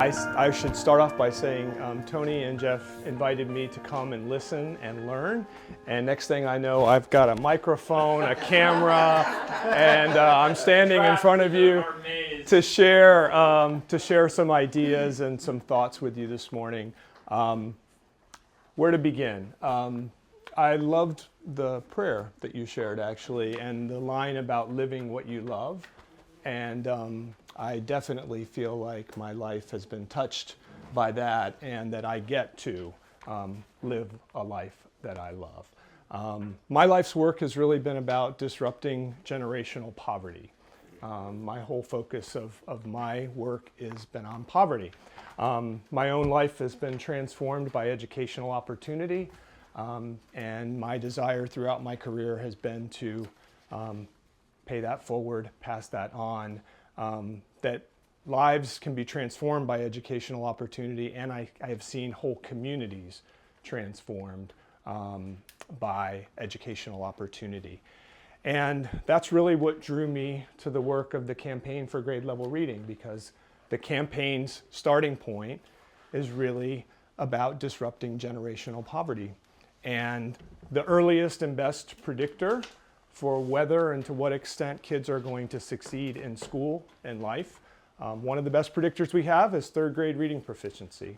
I should start off by saying Tony and Jeff invited me to come and listen and learn, and next thing I know I've got a microphone, a camera, and I'm standing in front of you to share some ideas and some thoughts with you this morning. Where to begin? I loved the prayer that you shared actually, and the line about living what you love, and I definitely feel like my life has been touched by that, and that I get to live a life that I love. My life's work has really been about disrupting generational poverty. My whole focus of my work has been on poverty. My own life has been transformed by educational opportunity, and my desire throughout my career has been to pay that forward, pass that on, that lives can be transformed by educational opportunity, and I have seen whole communities transformed by educational opportunity. And that's really what drew me to the work of the Campaign for Grade Level Reading, because the campaign's starting point is really about disrupting generational poverty. And the earliest and best predictor for whether and to what extent kids are going to succeed in school and life, one of the best predictors we have is third grade reading proficiency.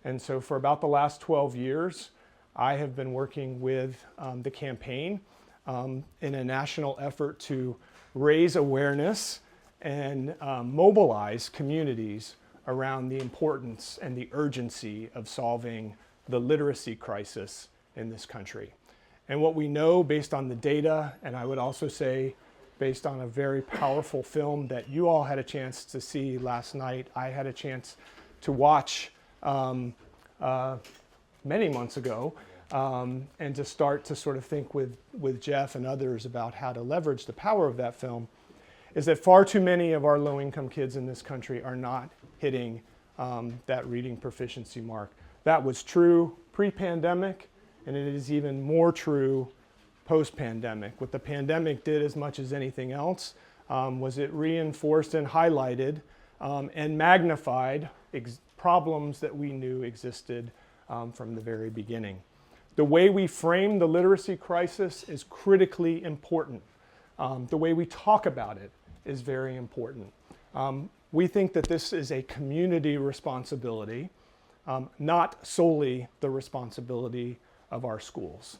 And so for about the last 12 years, I have been working with the campaign in a national effort to raise awareness and mobilize communities around the importance and the urgency of solving the literacy crisis in this country. And what we know based on the data, and I would also say based on a very powerful film that you all had a chance to see last night, I had a chance to watch many months ago, and to start to sort of think with Jeff and others about how to leverage the power of that film, is that far too many of our low-income kids in this country are not hitting that reading proficiency mark. That was true pre-pandemic, and it is even more true post-pandemic. What the pandemic did as much as anything else was it reinforced and highlighted and magnified problems that we knew existed from the very beginning. The way we frame the literacy crisis is critically important. The way we talk about it is very important. We think that this is a community responsibility, not solely the responsibility of our schools.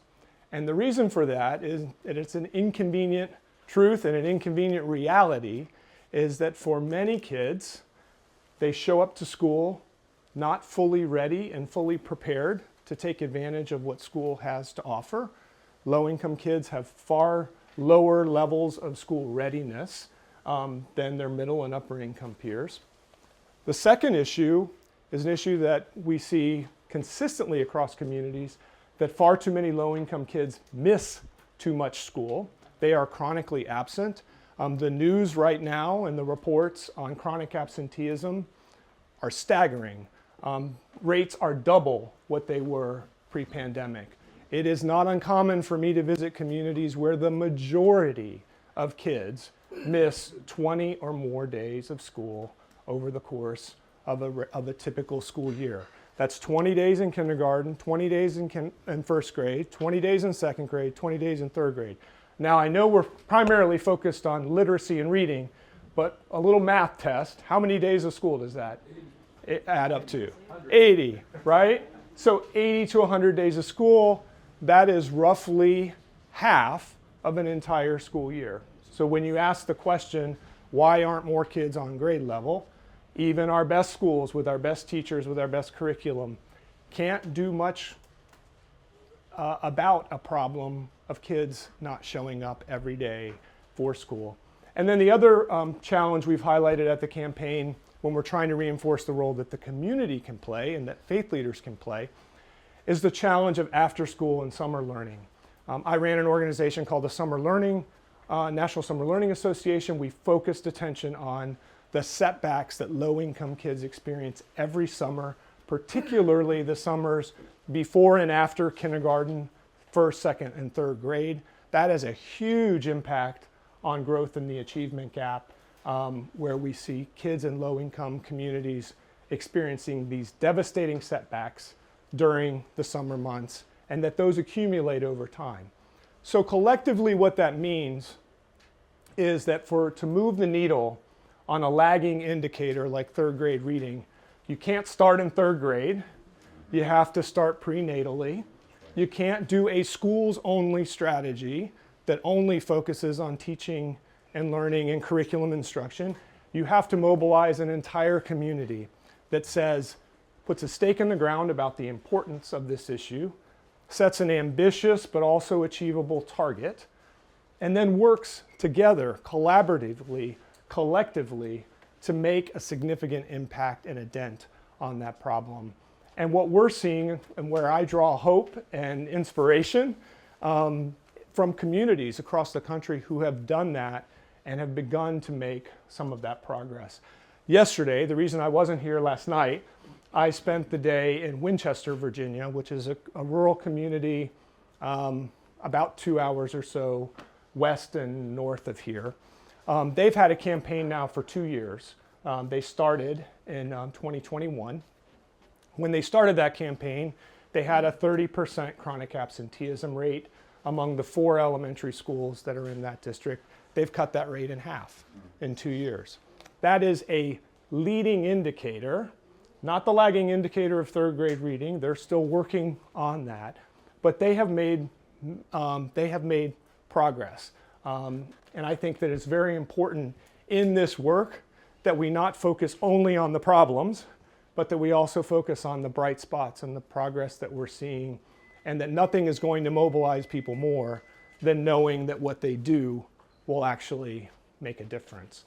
And the reason for that is that it's an inconvenient truth and an inconvenient reality, is that for many kids, they show up to school not fully ready and fully prepared to take advantage of what school has to offer. Low-income kids have far lower levels of school readiness than their middle and upper income peers. The second issue is an issue that we see consistently across communities, that far too many low-income kids miss too much school. They are chronically absent. The news right now and the reports on chronic absenteeism are staggering. Rates are double what they were pre-pandemic. It is not uncommon for me to visit communities where the majority of kids miss 20 or more days of school over the course of a typical school year. That's 20 days in kindergarten, 20 days in first grade, 20 days in second grade, 20 days in third grade. Now I know we're primarily focused on literacy and reading, but a little math test, how many days of school does that add up to? 80, right? So 80 to 100 days of school, that is roughly half of an entire school year. So when you ask the question, why aren't more kids on grade level? Even our best schools with our best teachers, with our best curriculum, can't do much about a problem of kids not showing up every day for school. And then the other challenge we've highlighted at the campaign when we're trying to reinforce the role that the community can play and that faith leaders can play is the challenge of after school and summer learning. I ran an organization called the National Summer Learning Association. We focused attention on the setbacks that low-income kids experience every summer, particularly the summers before and after kindergarten, first, second, and third grade. That has a huge impact on growth in the achievement gap where we see kids in low-income communities experiencing these devastating setbacks during the summer months, and that those accumulate over time. So collectively what that means is that to move the needle on a lagging indicator like third grade reading, you can't start in third grade. You have to start prenatally. You can't do a schools-only strategy that only focuses on teaching and learning and curriculum instruction. You have to mobilize an entire community that puts a stake in the ground about the importance of this issue, sets an ambitious but also achievable target, and then works together collaboratively, collectively, to make a significant impact and a dent on that problem. And what we're seeing, and where I draw hope and inspiration from communities across the country who have done that and have begun to make some of that progress. Yesterday, the reason I wasn't here last night, I spent the day in Winchester, Virginia, which is a rural community about 2 hours or so west and north of here. They've had a campaign now for 2 years. They started in 2021. When they started that campaign, they had a 30% chronic absenteeism rate among the 4 elementary schools that are in that district. They've cut that rate in half in 2 years. That is a leading indicator, not the lagging indicator of third grade reading. They're still working on that, but they have made progress. And I think that it's very important in this work that we not focus only on the problems, but that we also focus on the bright spots and the progress that we're seeing, and that nothing is going to mobilize people more than knowing that what they do will actually make a difference.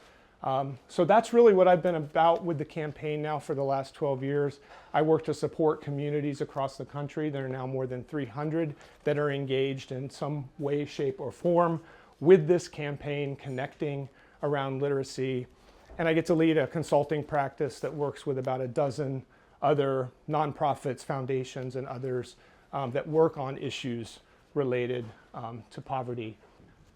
So that's really what I've been about with the campaign now for the last 12 years. I work to support communities across the country. There are now more than 300 that are engaged in some way, shape, or form with this campaign, connecting around literacy. And I get to lead a consulting practice that works with about a dozen other nonprofits, foundations, and others that work on issues related to poverty.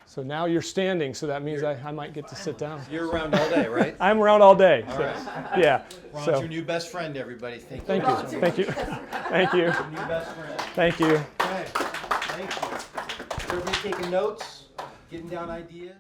So now you're standing, so that means I might get to sit down. You're around all day, right? I'm around all day. All So, right. yeah. Ron's So your new best friend, everybody. Thank you. thank you. Thank you. Thank you. Your new best friend. Thank you. Okay. Thank you. Everybody taking notes, getting down ideas.